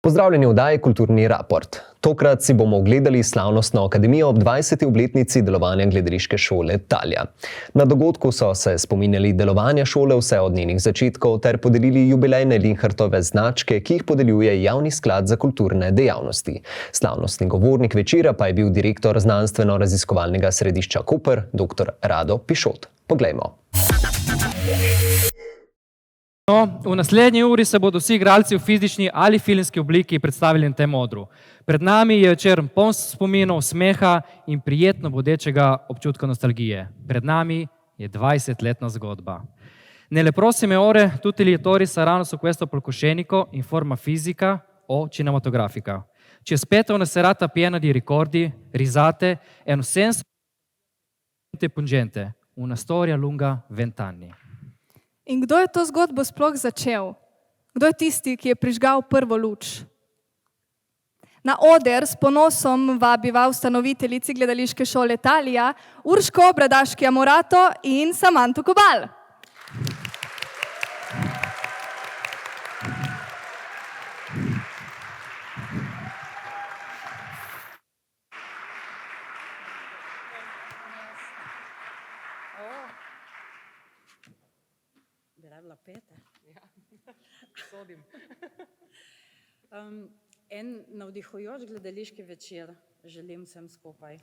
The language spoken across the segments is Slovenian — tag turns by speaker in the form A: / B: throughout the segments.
A: Pozdravljeni v oddaji Kulturni raport. Tokrat si bomo ogledali slavnostno akademijo ob 20. obletnici delovanja gledališke šole Talija. Na dogodku so se spominjali delovanja šole vse od njenih začetkov ter podelili jubilejne Linhartove značke, ki jih podeljuje Javni sklad za kulturne dejavnosti. Slavnostni govornik večera pa je bil direktor Znanstveno-raziskovalnega središča Koper, dr. Rado Pišot. Poglejmo.
B: V naslednji uri se bodo vsi igralci v fizični ali filmski obliki predstavili na tem odru. Pred nami je večer poln spominov, smeha in prijetno bodečega občutka nostalgije. Pred nami je 20-letna zgodba. Nelle prossime ore tutti gli attori saranno su questo palcoscenico in forma fisica o cinematografica. Ci aspetta una serata piena di ricordi, risate e un senso pungente. Una storia lunga 20 anni.
C: In kdo je to zgodbo sploh začel? Kdo je tisti, ki je prižgal prvo luč? Na oder s ponosom vabiva ustanoviteljici gledališke šole Talija, Urško Bradaški Amorato in Samanto Kobal.
D: Navdihujoč gledališki večer želim vsem skupaj.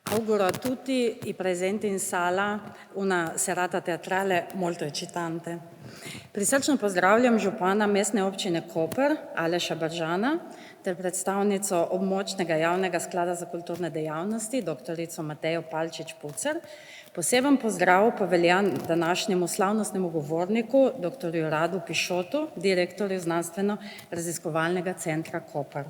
D: Auguro a tutti i presenti in sala una serata teatrale molto eccitante. Prisrčno pozdravljam župana mestne občine Koper, Aleša Bržana, ter predstavnico območnega javnega sklada za kulturne dejavnosti, doktorico Matejo Palčič-Pucer. Poseben pozdrav pa velja današnjemu slavnostnemu govorniku, doktorju Radu Pišotu, direktorju Znanstveno-raziskovalnega centra Koper.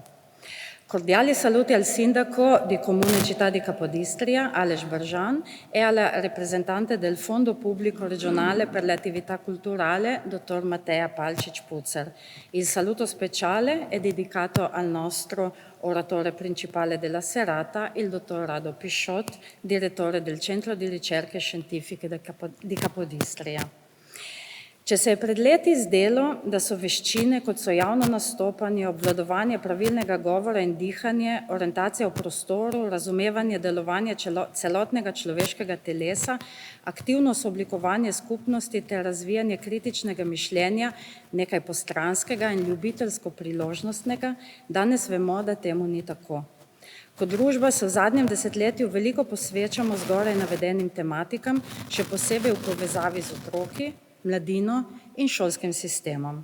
D: Cordiali saluti al sindaco di Comune Città di Capodistria, Aleš Bržan, e alla rappresentante del Fondo Pubblico Regionale per le Attività Culturali, dottor Mateja Palčič-Pucer. Il saluto speciale è dedicato al nostro oratore principale della serata, il dottor Rado Pišot, direttore del Centro di Ricerche Scientifiche di Capodistria. Če se je pred leti zdelo, da so veščine, kot so javno nastopanje, obvladovanje pravilnega govora in dihanje, orientacija v prostoru, razumevanje delovanja celotnega človeškega telesa, aktivno sooblikovanje skupnosti ter razvijanje kritičnega mišljenja, nekaj postranskega in ljubiteljsko priložnostnega, danes vemo, da temu ni tako. Kot družba se v zadnjem desetletju veliko posvečamo zgoraj navedenim tematikam, še posebej v povezavi z otroki, mladino in šolskim sistemom.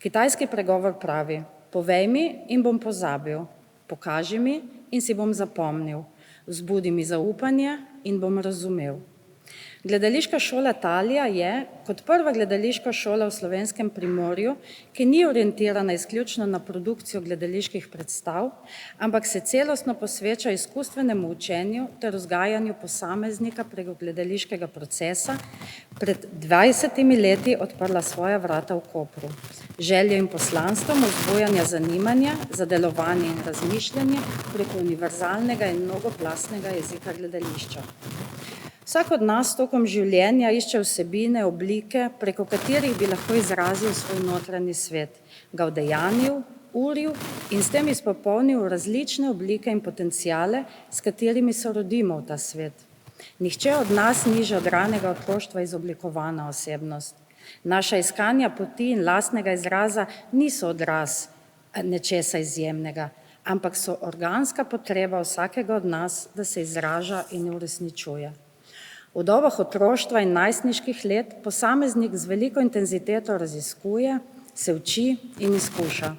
D: Kitajski pregovor pravi: povej mi in bom pozabil, pokaži mi in si bom zapomnil, vzbudi mi zaupanje in bom razumel. Gledališka šola Talija je, kot prva gledališka šola v Slovenskem Primorju, ki ni orientirana izključno na produkcijo gledaliških predstav, ampak se celostno posveča izkustvenemu učenju ter vzgajanju posameznika preko gledališkega procesa, pred 20 leti odprla svoja vrata v Kopru. Željo in poslanstvom vzbujanja zanimanja za delovanje in razmišljanje preko univerzalnega in mnogoplastnega jezika gledališča. Vsak od nas tokom življenja išče vsebine, oblike, preko katerih bi lahko izrazil svoj notranji svet, ga udejanil, uril in s tem izpopolnil različne oblike in potenciale, s katerimi se rodimo v ta svet. Nihče od nas ni že od ranega otroštva izoblikovana osebnost. Naša iskanja poti in lastnega izraza niso odraz nečesa izjemnega, ampak so organska potreba vsakega od nas, da se izraža in uresničuje. V dobah otroštva in najstniških let posameznik z veliko intenziteto raziskuje, se uči in izkuša.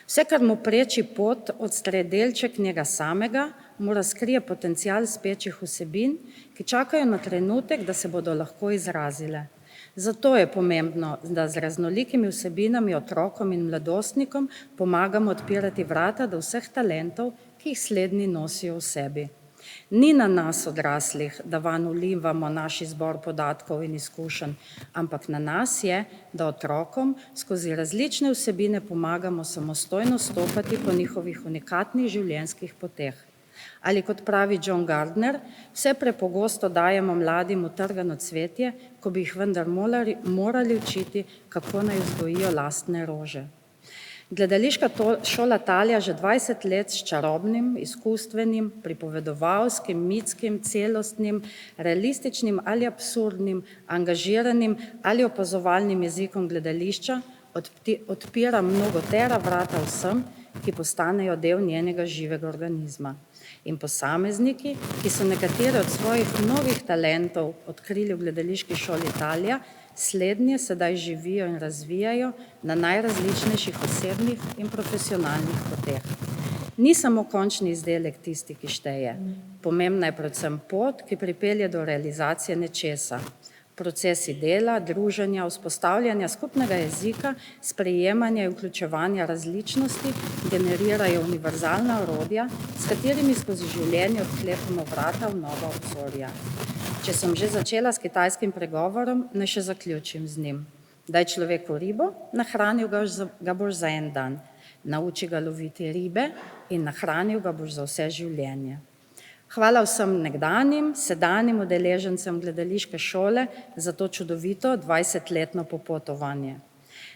D: Vse, kar mu preči pot, odstre delček njega samega, mu razkrije potencial spečih vsebin, ki čakajo na trenutek, da se bodo lahko izrazile. Zato je pomembno, da z raznolikimi vsebinami otrokom in mladostnikom pomagamo odpirati vrata do vseh talentov, ki jih slednji nosijo v sebi. Ni na nas odraslih, da vanj vlivamo naš izbor podatkov in izkušenj, ampak na nas je, da otrokom skozi različne vsebine pomagamo samostojno stopati po njihovih unikatnih življenjskih poteh. Ali kot pravi John Gardner, vse prepogosto dajemo mladim utrgano cvetje, ko bi jih vendar morali učiti, kako naj vzgojijo lastne rože. Gledališka šola Talija že 20 let s čarobnim, izkustvenim, pripovedovalskim, mitskim, celostnim, realističnim ali absurdnim, angažiranim ali opazovalnim jezikom gledališča odpira mnogotera vrata vsem, ki postanejo del njenega živega organizma. In posamezniki, ki so nekatere od svojih novih talentov odkrili v gledališki šoli Talija, slednje sedaj živijo in razvijajo na najrazličnejših osebnih in profesionalnih poteh. Ni samo končni izdelek tisti, ki šteje. Pomembna je predvsem pot, ki pripelje do realizacije nečesa. Procesi dela, druženja, vzpostavljanja skupnega jezika, sprejemanja in vključevanja različnosti generirajo univerzalna orodja, s katerimi skozi življenje odklepamo vrata v nova obzorja. Če sem že začela s kitajskim pregovorom, naj še zaključim z njim. Daj človeku ribo, nahranil ga boš za en dan. Nauči ga loviti ribe in nahranil ga boš za vse življenje. Hvala vsem nekdanjim, sedanjim udeležencem gledališke šole za to čudovito 20-letno popotovanje.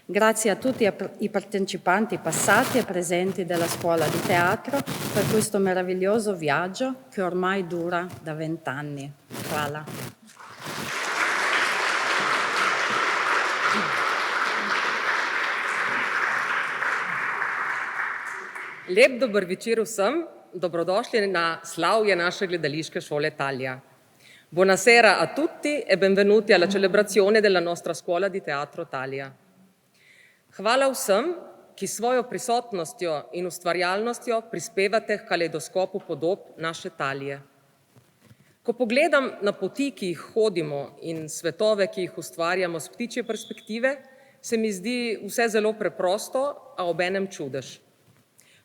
D: Grazie a tutti i partecipanti passati e presenti della scuola di teatro per questo meraviglioso viaggio che ormai dura da 20 anni. Hvala.
E: Lep dober večer vsem, dobrodošli na slavje naše gledališke šole Talija. Buonasera a tutti e benvenuti alla celebrazione della nostra scuola di teatro Talija. Hvala vsem, ki svojo prisotnostjo in ustvarjalnostjo prispevate k kaleidoskopu podob naše Talije. Ko pogledam na poti, ki jih hodimo in svetove, ki jih ustvarjamo s ptičje perspektive, se mi zdi vse zelo preprosto, a obenem čudež.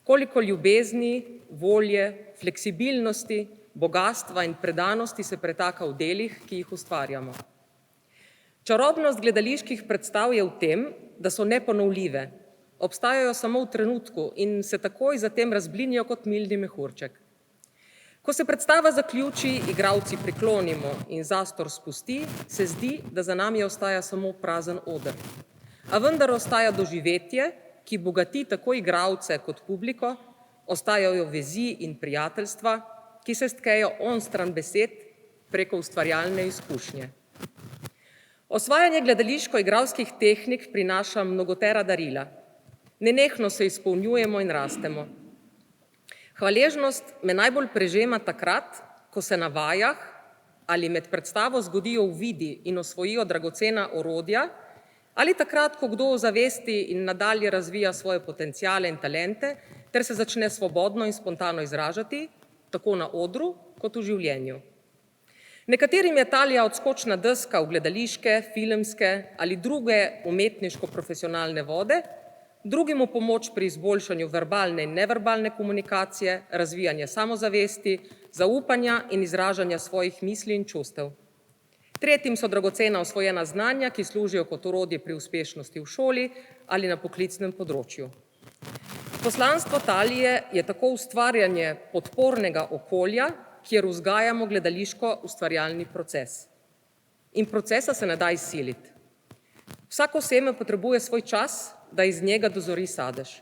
E: Koliko ljubezni, volje, fleksibilnosti, bogastva in predanosti se pretaka v delih, ki jih ustvarjamo. Čarobnost gledaliških predstav je v tem, da so neponovljive, obstajajo samo v trenutku in se takoj zatem razblinijo kot milni mehurček. Ko se predstava zaključi, igralci priklonimo in zastor spusti, se zdi, da za nami ostaja samo prazen oder. A vendar ostaja doživetje, ki bogati tako igralce kot publiko, ostajajo vezi in prijateljstva, ki se stkejo onstran besed preko ustvarjalne izkušnje. Osvajanje gledališko-igralskih tehnik prinaša mnogotera darila. Nenehno se izpolnjujemo in rastemo. Hvaležnost me najbolj prežema takrat, ko se na vajah ali med predstavo zgodijo uvidi in osvojijo dragocena orodja, ali takrat, ko kdo ozavesti in nadalje razvija svoje potenciale in talente, ter se začne svobodno in spontano izražati, tako na odru kot v življenju. Nekaterim je Talija odskočna deska v gledališke, filmske ali druge umetniško-profesionalne vode, drugim v pomoč pri izboljšanju verbalne in neverbalne komunikacije, razvijanje samozavesti, zaupanja in izražanja svojih misli in čustev. Tretjim so dragocena osvojena znanja, ki služijo kot orodje pri uspešnosti v šoli ali na poklicnem področju. Poslanstvo Talije je tako ustvarjanje podpornega okolja, kjer vzgajamo gledališko-ustvarjalni proces. In procesa se ne da izsiliti. Vsako seme potrebuje svoj čas, da iz njega dozori sadež.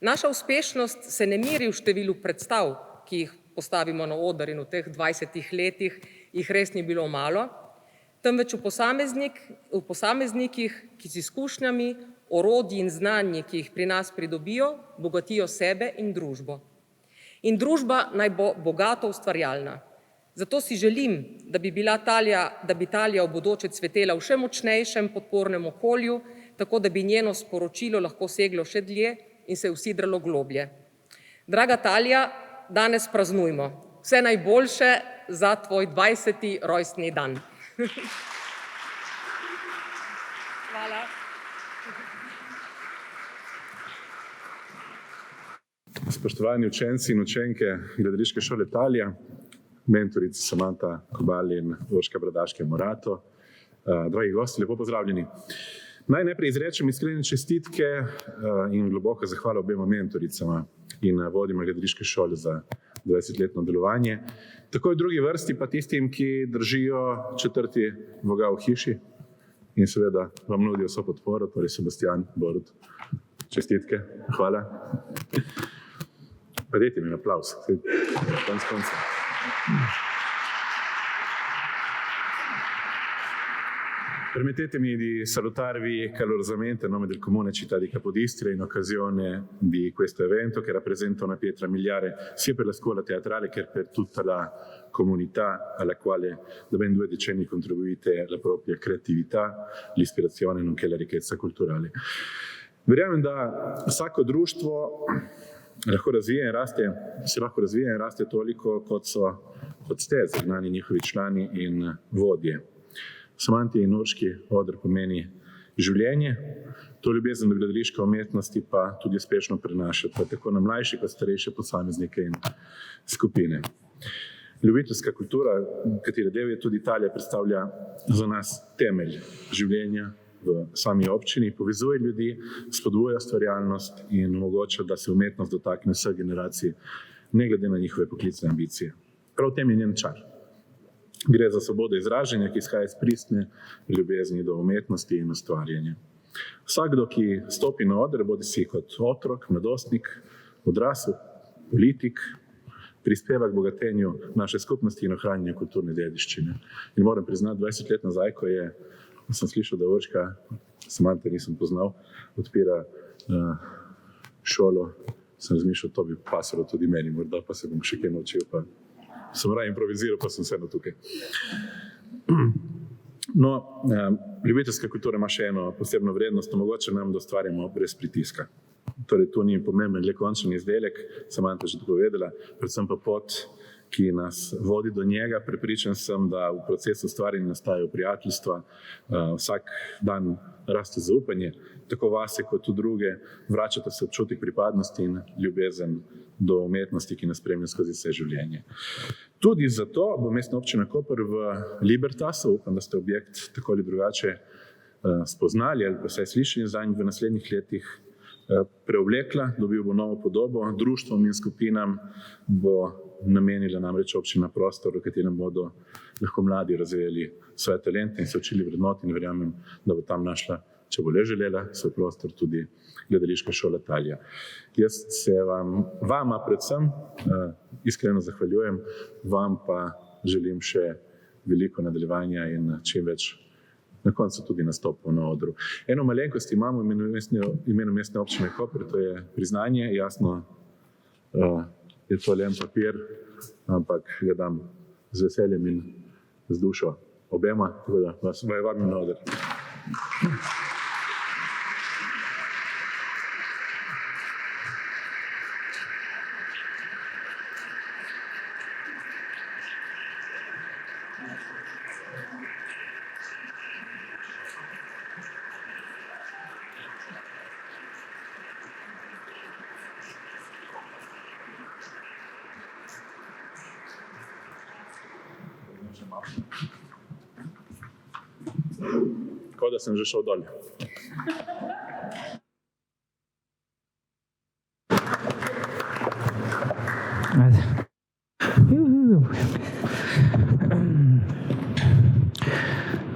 E: Naša uspešnost se ne meri v številu predstav, ki jih postavimo na oder in v teh 20 letih jih res ni bilo malo, temveč v posameznikih, ki z izkušnjami, orodji in znanji, ki jih pri nas pridobijo, bogatijo sebe in družbo. In družba naj bo bogato ustvarjalna. Zato si želim, da bi Talija v bodoče cvetela v še močnejšem podpornem okolju, tako da bi njeno sporočilo lahko seglo še dlje in se usidralo globlje. Draga Talija, danes praznujmo. Vse najboljše za tvoj 20. rojstni dan. Hvala.
F: Spoštovani učenci in učenke gledališke šole Talija, mentorici Samanta Kobal in Urška Bradaške-Morato, dragi gosti, lepo pozdravljeni. Naj najprej izrečem iskrene čestitke in globoko zahvalo obema mentoricama in vodjima gledališke šole za 20-letno delovanje. Takoj v drugi vrsti pa tistim, ki držijo četrti vogal v hiši in seveda vam nudijo vso podporo, torej Sebastian, Borut, Čestitke, hvala. Pa dajte mi aplavz. Konec konca. Permettetemi di salutarvi calorosamente a nome del Comune Città di Capodistria in occasione di questo evento che rappresenta una pietra miliare sia per la scuola teatrale che per tutta la comunità alla quale da ben 2 decenni contribuite la propria creatività, l'ispirazione nonché la ricchezza culturale. Verjamem, da vsako društvo se lahko razvija in raste toliko, kot ste zagnani njihovi člani in vodje. Samanti in Urški oder pomeni življenje, to ljubezen do gledališke umetnosti pa tudi uspešno prenašate tako na mlajše kot starejše posameznike in skupine. Ljubiteljska kultura, katere del je tudi Italija, predstavlja za nas temelj življenja v sami občini, povezuje ljudi, spodbuja ustvarjalnost in omogoča, da se umetnost dotakne vseh generacij, ne glede na njihove poklicne ambicije. Prav v tem je njen čar. Gre za svobodo izražanja, ki izhaja iz pristne ljubezni do umetnosti in ustvarjanja. Vsakdo, ki stopi na oder, bodi si kot otrok, mladostnik, odrasel, politik, prispeva k bogatenju naše skupnosti in ohranjanju kulturne dediščine. In moram priznati, 20 let nazaj, ko sem slišal, da Urška, Samante nisem poznal, odpira šolo, sem razmišljal, to bi pasalo tudi meni, morda pa se bom še kaj naučil, pa sem raje improviziral, pa sem vseeno tukaj. No, ljubiteljska kultura ima še eno posebno vrednost, omogoča nam, da ustvarjamo brez pritiska. Torej, to ni pomemben le končni izdelek, Samanta že tako povedala, predvsem pa pot, ki nas vodi do njega. Prepričan sem, da v procesu ustvarjanja nastajajo prijateljstva, vsak dan raste zaupanje, tako vase kot v druge, vračata se občutek pripadnosti in ljubezen do umetnosti, ki nas spremlja skozi vse življenje. Tudi zato bo Mestna občina Koper v Libertasu, upam, da ste objekt tako ali drugače spoznali ali pa vsaj slišali zanj, v naslednjih letih preoblekla, dobil bo novo podobo, društvom in skupinam bo namenila namreč občina prostor, v katerem bodo lahko mladi razvijali svoje talente in se učili vrednoti, in verjamem, da bo tam našla, če bo le želela, svoj prostor tudi gledališka šola Talija. Jaz se vama predvsem iskreno zahvaljujem, vam pa želim še veliko nadaljevanja in čim več na koncu tudi nastopov na odru. Eno malenkost imamo v imenu Mestne občine Koper, to je priznanje, jasno je to len papir, ampak ga dam z veseljem in z dušo obema, tako da vas vabim na oder. Tako da sem že šel dol.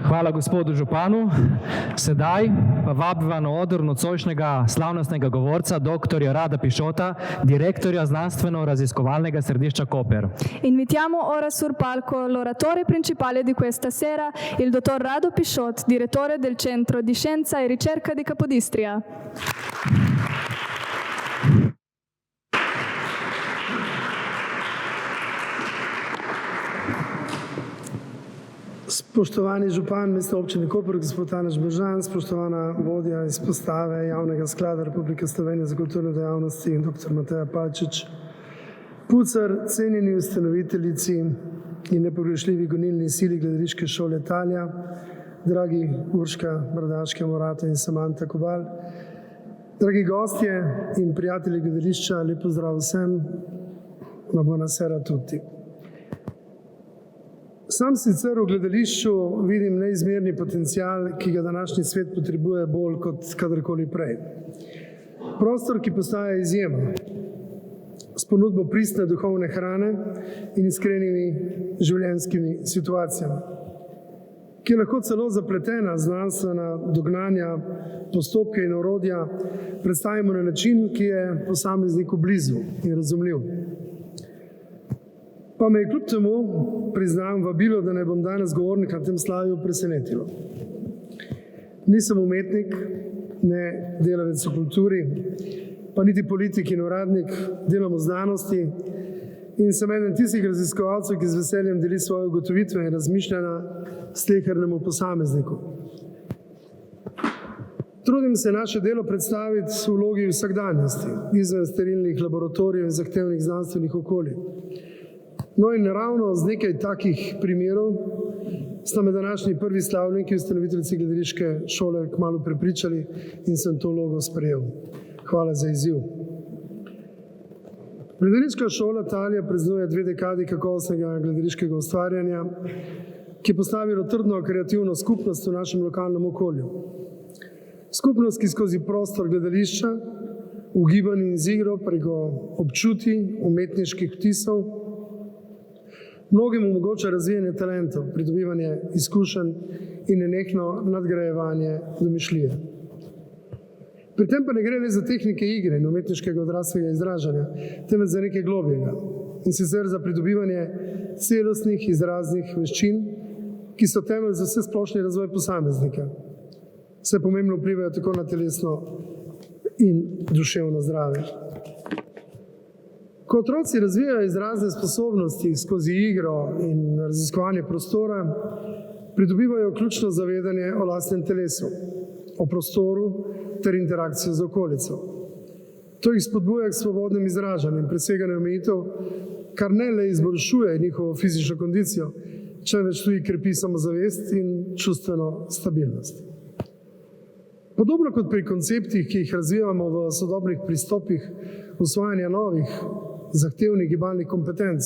B: Hvala gospodu županu. Sedaj pa vabiva na oder nocojšnjega slavnostnega govorca, doktorja Rada Pišota, direktorja znanstveno-raziskovalnega središča Koper.
C: Invitiamo ora sul palco l'oratore principale di questa sera, il dottor Rado Pišot, direttore del Centro di Scienza e Ricerca di Capodistria.
G: Spoštovani župan Mestne občine Koper, gospod Aleš Bržan, spoštovana vodja izpostave Javnega sklada Republike Slovenije za kulturne dejavnosti, dr. Mateja Palčič Pucar, cenjeni ustanoviteljici in nepogrešljivi gonilni sili gledališke šole Talija, dragi Urška Bradaške Morato in Samanta Kobal, dragi gostje in prijatelji gledališča, lep pozdrav vsem, una buonasera tutti. Sam sicer v gledališču vidim neizmerni potencial, ki ga današnji svet potrebuje bolj kot kadarkoli prej. Prostor, ki postaja izjema, s ponudbo pristne duhovne hrane in iskrenimi življenjskimi situacijami. ki je lahko celo zapletena znanstvena dognanja, postopke in orodja, predstavimo na način, ki je posamezniku blizu in razumljiv. Pa me je kljub temu, priznam, vabilo, da ne bom danes govornik na tem slavju, presenetilo. Nisem umetnik, ne delavec v kulturi, pa niti politik in uradnik, delam v znanosti in sem eden tistih raziskovalcev, ki z veseljem deli svoje ugotovitve in razmišljanja slehernemu posamezniku. Trudim se naše delo predstaviti v vlogi vsakdanjosti, izven sterilnih laboratorijev in zahtevnih znanstvenih okolij. No in ravno z nekaj takih primerov sta me današnji prvi slavniki, ustanoviteljici gledališke šole, kmalu prepričali in sem to vlogo sprejel. Hvala za izziv. Gledališka šola Talija praznuje 2 dekadi kakovostnega gledališkega ustvarjanja, ki je postavilo trdno kreativno skupnost v našem lokalnem okolju. Skupnost, ki skozi prostor gledališča, v gibanju in z igro preko občutij, umetniških vtisov, mnogim omogoča razvijanje talentov, pridobivanje izkušenj in nenehno nadgrajevanje domišljije. Pri tem pa ne gre le za tehnike igre in umetniškega odraslega izražanja, temveč za nekaj globljega, in sicer za pridobivanje celostnih izraznih veščin, ki so temelj za vse splošni razvoj posameznika. Vse pomembno vplivajo tako na telesno in duševno zdravje. Ko otroci razvijajo izrazne sposobnosti skozi igro in raziskovanje prostora, pridobivajo ključno zavedanje o lastnem telesu, o prostoru ter interakcijo z okolico. To jih spodbuja k svobodnem izražanju in preseganju omejitev, kar ne le izboljšuje njihovo fizično kondicijo, čeveč tudi krepi samozavest in čustveno stabilnost. Podobno kot pri konceptih, ki jih razvijamo v sodobnih pristopih usvajanja novih zahtevnih gibalnih kompetenc,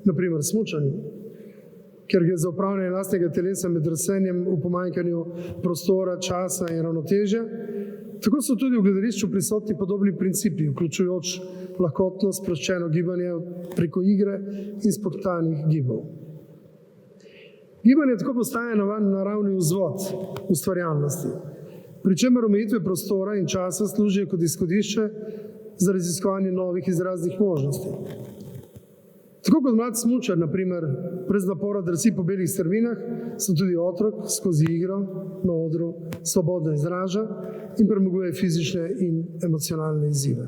G: naprimer smučanju, ker gre za upravljanje lastnega telesa med drsenjem v pomanjkanju prostora, časa in ravnotežja, tako so tudi v gledališču prisotni podobni principi, vključujoč lahkotno, sproščeno gibanje preko igre in spontanih gibov. Gibanje tako postaje naravni vzvod ustvarjalnosti, pri čemer omejitve prostora in časa služijo kot izhodišče za raziskovanje novih izraznih možnosti. Tako kot mlad smučar, na primer, brez napora drsi po belih strminah, so tudi otrok skozi igro na odru svobodno izraža in premaguje fizične in emocionalne izzive.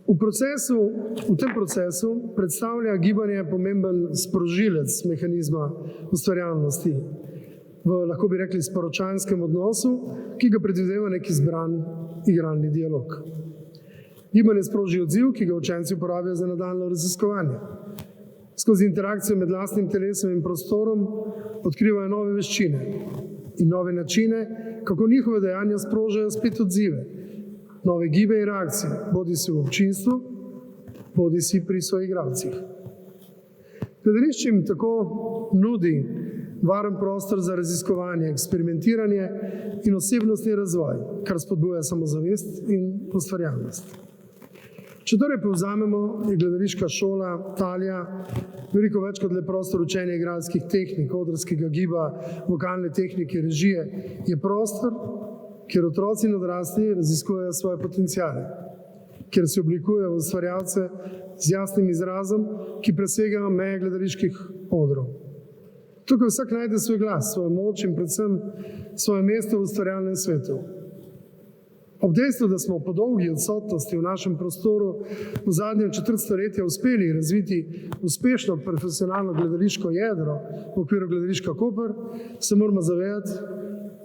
G: V tem procesu predstavlja gibanje pomemben sprožilec mehanizma ustvarjalnosti v, lahko bi rekli, sporočanskem odnosu, ki ga predvideva nek izbran igralni dialog. Gibanje sproži odziv, ki ga učenci uporabljajo za nadaljnje raziskovanje. Skozi interakcijo med lastnim telesom in prostorom odkrivajo nove veščine in nove načine, kako njihove dejanja sprožajo spet odzive, nove gibe in reakcije, bodisi v občinstvu, bodisi pri soigralcih. Gledališče jim tako nudi varen prostor za raziskovanje, eksperimentiranje in osebnostni razvoj, kar spodbuja samozavest in ustvarjalnost. Če torej povzamemo, je gledališka šola Talija veliko več kot le prostor učenja igralskih tehnik, odrskega giba, vokalne tehnike, režije. Je prostor, kjer otroci in odrasli raziskujejo svoje potenciale, kjer se oblikujejo v ustvarjalce z jasnim izrazom, ki presegajo meje gledaliških odrov. Tukaj vsak najde svoj glas, svojo moč in predvsem svoje mesto v ustvarjalnem svetu. Ob dejstvu, da smo po dolgi odsotnosti v našem prostoru v zadnjem četrt stoletja uspeli razviti uspešno profesionalno gledališko jedro v okviru gledališka Koper, se moramo zavedati,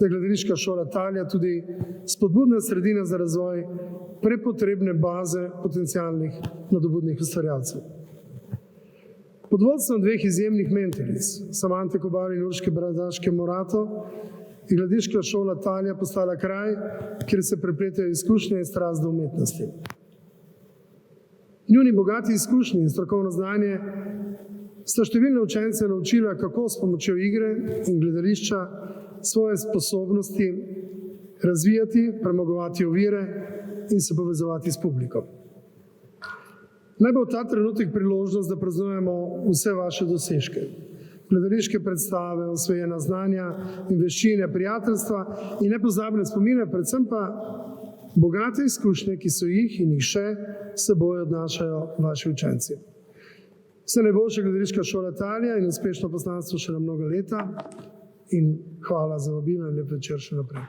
G: da je gledališka šola Talija tudi spodbudna sredina za razvoj prepotrebne baze potencialnih nadobudnih ustvarjalcev. Pod vodstvom 2 izjemnih mentoric, Samante Kobal in Urške Bradaške Morato, je gledališka šola Talija postala kraj, kjer se prepletajo izkušnje in strast do umetnosti. Njuni bogati izkušnji in strokovno znanje sta številne učence naučila, kako s pomočjo igre in gledališča svoje sposobnosti razvijati, premagovati ovire in se povezovati s publiko. Naj bo ta trenutek priložnost, da praznujemo vse vaše dosežke. Gledališke predstave, osvojena znanja in veščine, prijateljstva in nepozabne spomine, predvsem pa bogate izkušnje, ki so jih in jih še s seboj odnašajo vaši učenci. Vse najboljše Gledališka šola Italija in uspešno poslanstvo še na mnoga leta in hvala za vabilo in lep večer še naprej.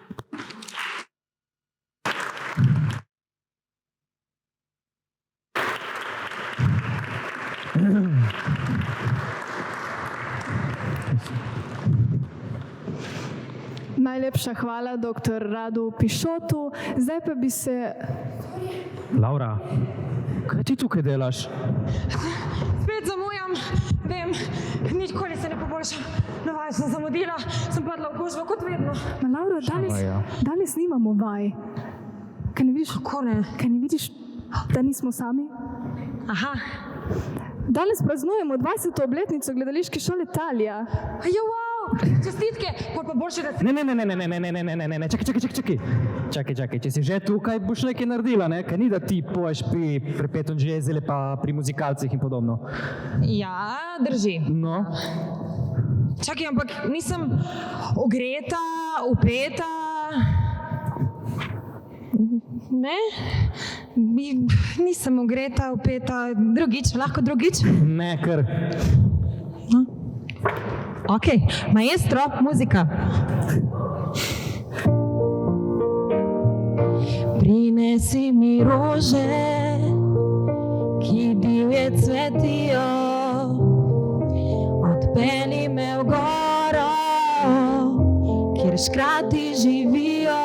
C: Najlepša hvala dr. Radu Pišotu. Zdaj pa bi se...
B: Laura, kaj ti tukaj delaš?
H: Spet zamujam, vem, nikoli se ne poboljšam. Navajo sem zamudila, sem padla v gužvo kot vedno.
C: Ma Laura, danes nimamo vaj. Kaj ne vidiš?
H: Kako ne?
C: Kaj ne vidiš, da nismo sami?
H: Aha.
C: Danes praznujemo 20. obletnico Gledališke šole Italija.
H: Ja, wow, čestitke, pa boljše, da se...
B: Ne, čakaj, če si že tukaj, boš nekaj naredila, ne? Kaj ni, da ti poješ pri Perpetuum Geselle pa pri muzikalcih in podobno.
H: Ja, drži.
B: No?
H: Čakaj, ampak nisem ogreta, upeta... Ne? Nisem ogreta, upeta, drugič, lahko drugič?
B: Ne, kar.
H: Ok, maestro, muzika. Prinesi mi rože, ki divje cvetijo, odpelji me v goro, kjer škrati živijo.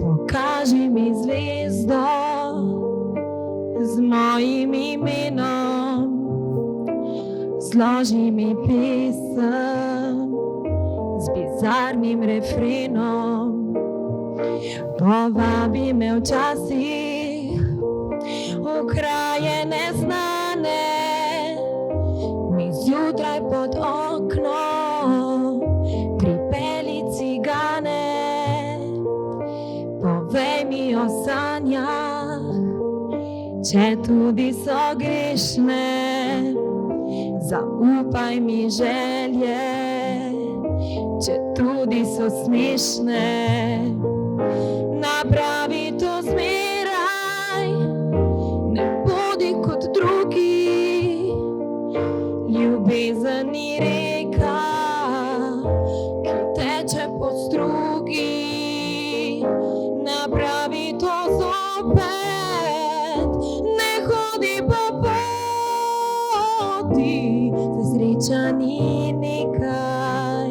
H: Pokaži mi zvezdo z mojim imenom, zloži mi pesem z bizarnim refrenom. Povabi me včasih v kraje neznane, mi zjutraj pod okno pripelji cigane. Povej mi o sanjah, če tudi so grešne, zaupaj mi želje, če tudi so smešne. Napravi to zmeraj, ne bodi kot drugi, ljubezen ni reka, ki teče po strugi. Napravi to zopet, ne hodi po poti, saj sreča ni nekaj,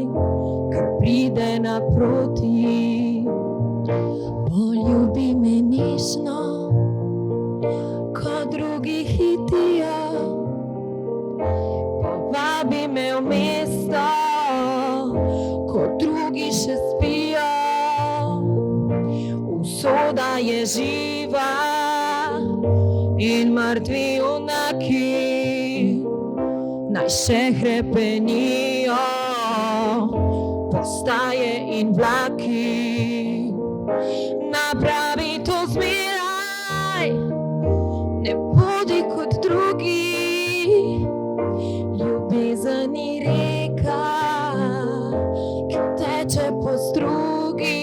H: kar pride naproti. Poljubi me nežno, ko drugi hitijo, povabi me v mesto, ko drugi še spijo. Usoda je živa in mrtvi junaki naj še hrepenijo, postaje in vlaki. Napravi to zmeraj, ne bodi kot drugi, ljubezen ni reka, ki teče po strugi.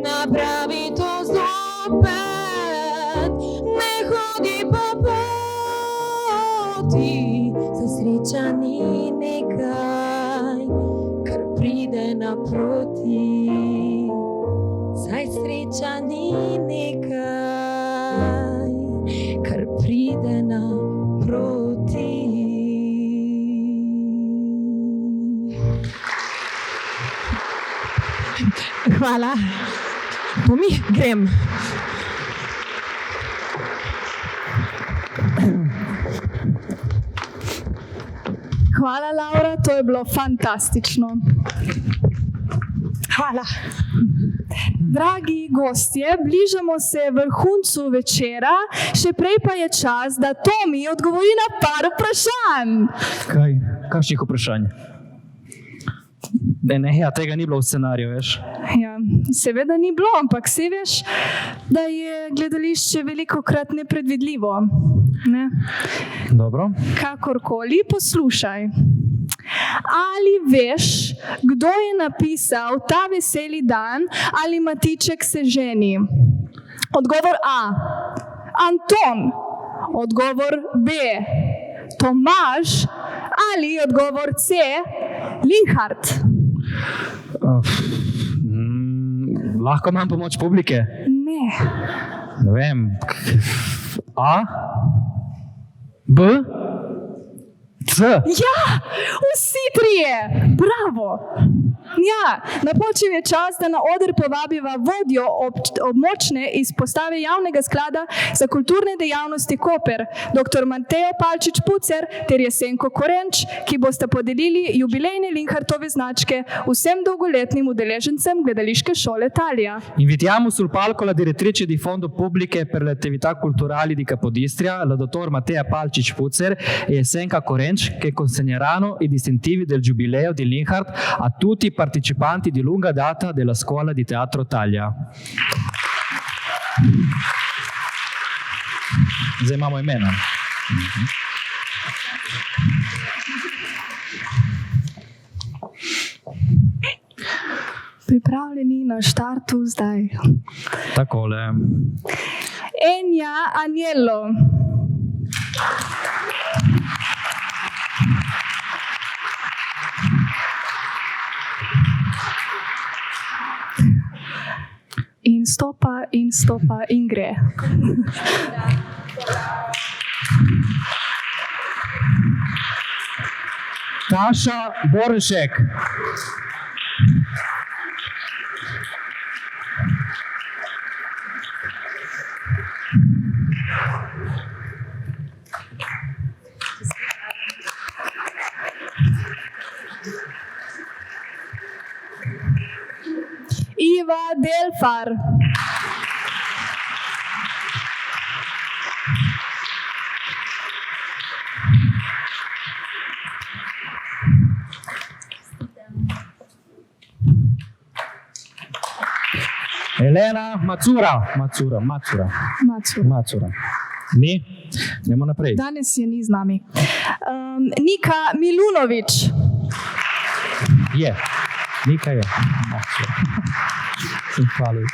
H: Napravi to zopet, ne hodi po poti, saj sreča ni nekaj, kar pride naproti. Saj sreča ni nekaj, kar pride naproti. Hvala. Pomi, grem.
C: Hvala, Laura, to je bilo fantastično.
H: Hvala.
C: Dragi gostje, bližamo se vrhuncu večera, še prej pa je čas, da Tomi odgovori na par vprašanj.
B: Kaj? Kakšnih vprašanj? Ne, tega ni bilo v scenariju, veš.
C: Ja, seveda ni bilo, ampak se veš, da je gledališče velikokrat nepredvidljivo. Ne?
B: Dobro.
C: Kakorkoli, poslušaj. Ali veš, kdo je napisal Ta veseli dan ali Matiček se ženi? Odgovor A. Anton. Odgovor B. Tomaž. Ali odgovor C. Linhart.
B: Lahko imam pomoč publike?
C: Ne.
B: Ne vem. A? B? C?
C: Ja, vsi trije. Bravo. Ja, napočil je čas, da na oder povabiva vodjo območne izpostave javnega sklada za kulturne dejavnosti Koper, dr. Mateo Palčič-Pucer ter Jesenko Korenč, ki bosta podelili jubilejne Linhartove značke vsem dolgoletnim udeležencem Gledališke šole Talija.
B: Invitiamo sul palco la direttrice di fondo pubbliche per le attività culturali di Capodistria, la dottor Mattea Palčič-Pucer e Jesenka Korenč, che consegneranno i distintivi del giubileo di Linhart a tutti i partecipanti di lunga data della Scuola di Teatro Taglia. Zdaj imamo imena.
C: Pripravljeni na štartu zdaj.
B: Takole.
C: Enja Agnello. In stopa in gre.
B: Taša Borenšek.
C: Iva Delfar.
B: Elena Macura. Macura. Ni? Idemo naprej.
C: Danes je ni z nami. Nika Milunović.
B: Je. Nika je. Macura. Sem hvalil.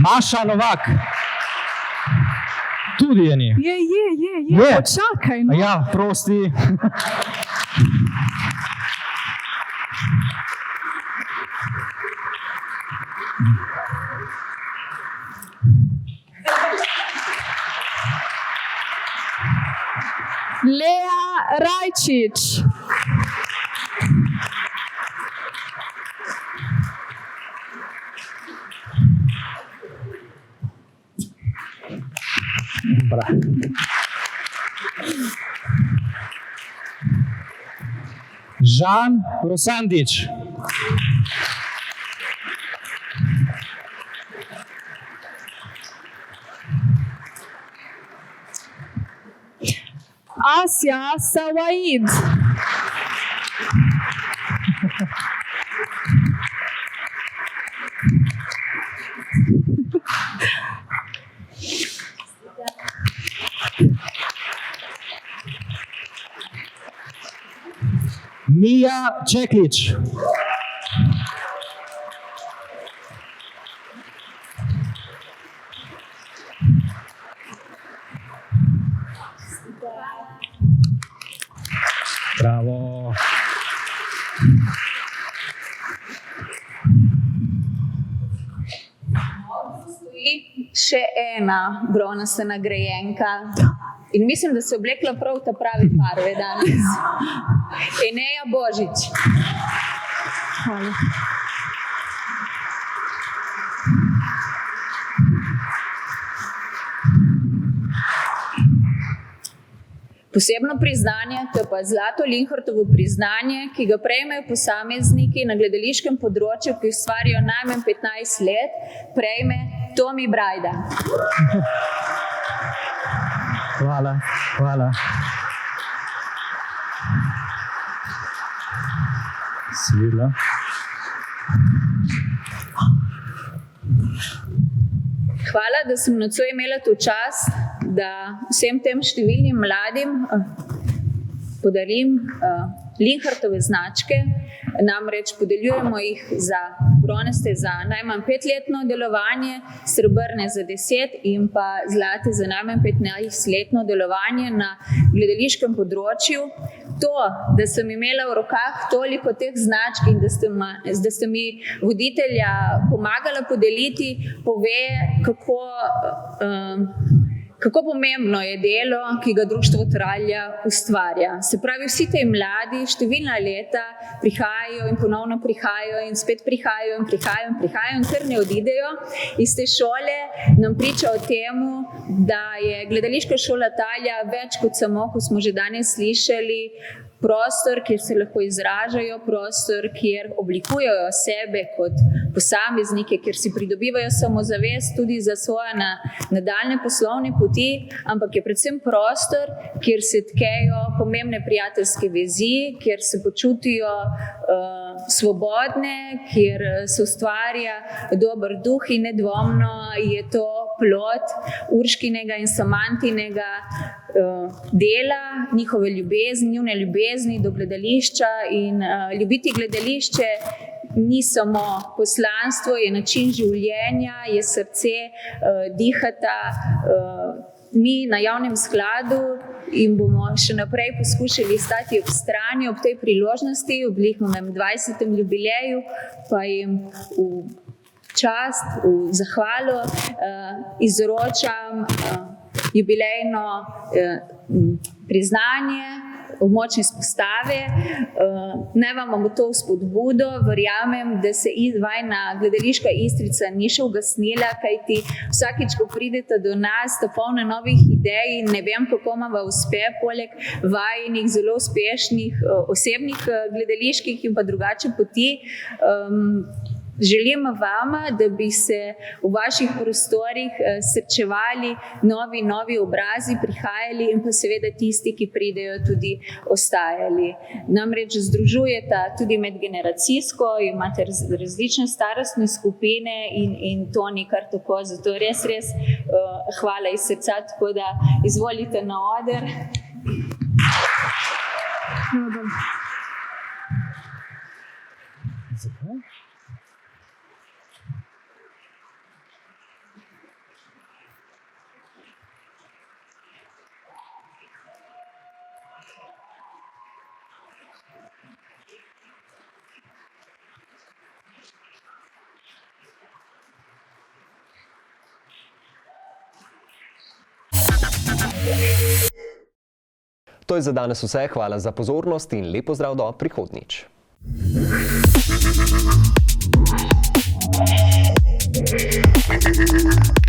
B: Maša Novak. Tudi je ni.
C: Je. Počakaj, no.
B: Ja, prosti.
C: Lea Rajčič.
B: Žan Rosandič.
C: Asja Sawaid.
B: Mija Čeklič. Bravo.
I: Še ena bronasta nagrajenka. In mislim, da se je oblekla prav v ta pravi barve danes. Eneja Božič.
C: Hvala.
I: Posebno priznanje, to je pa zlato Linhartovo priznanje, ki ga prejmejo posamezniki na gledališkem področju, ki ustvarjajo najmanj 15 let, prejme Tomi Brajda.
J: Hvala. Seveda.
I: Hvala, da sem nocoj imela to čast, da vsem tem številnim mladim podarim Linhartove značke. Namreč podeljujemo jih za bronaste za najmanj 5-letno delovanje, srebrne za 10 in pa zlate za najmanj 15-letno delovanje na gledališkem področju. To, da sem imela v rokah toliko teh značk in da ste mi voditelja pomagala podeliti, pove, kako pomembno je delo, ki ga Društvo Tralja ustvarja. Se pravi, vsi te mladi številna leta prihajajo in ponovno prihajajo in spet prihajajo in kar ne odidejo iz te šole, nam priča o temu, da je gledališka šola Talja več kot samo, kot smo že danes slišali, prostor, kjer se lahko izražajo, prostor, kjer oblikujejo sebe kot posameznike, kjer si pridobivajo samozavest tudi za svoje nadaljne poslovne poti, ampak je predvsem prostor, kjer se tkejo pomembne prijateljske vezi, kjer se počutijo svobodne, kjer se ustvarja dober duh in nedvomno je to plod Urškinega in Samantinega dela, njihove njune ljubezni do gledališča in ljubiti gledališče ni samo poslanstvo, je način življenja, je srce, dihata. Mi na javnem skladu in bomo še naprej poskušali stati ob strani ob tej priložnosti, ob njihovem 20. jubileju, pa jim v čast, v zahvalo izročam jubilejno priznanje v močne izpostave. Naj vam bo to spodbudo, verjamem, da se vajna gledališka Istrica ni še ugasnila, kajti vsakič, ko pridete do nas, sta polna novih idej in ne vem, kako vam uspe, poleg vajinih zelo uspešnih osebnih gledaliških in pa drugače poti. Želim vam, da bi se v vaših prostorih srečevali novi obrazi, prihajali in pa seveda tisti, ki pridejo, tudi ostajali. Namreč združujeta tudi medgeneracijsko, imate različne starostne skupine in to ni kar tako. Zato res hvala iz srca, tako da izvolite na oder.
J: Zakaj?
A: To je za danes vse, hvala za pozornost in lep pozdrav do prihodnjič. Thank you.